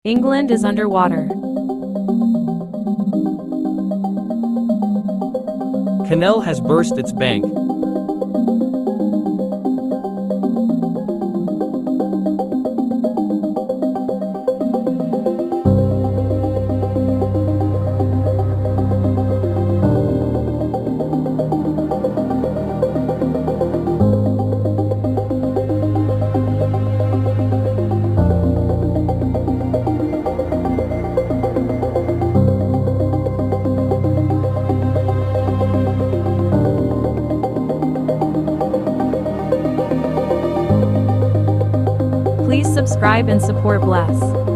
England is underwater. Canal has burst its bank. Please subscribe and support Bless.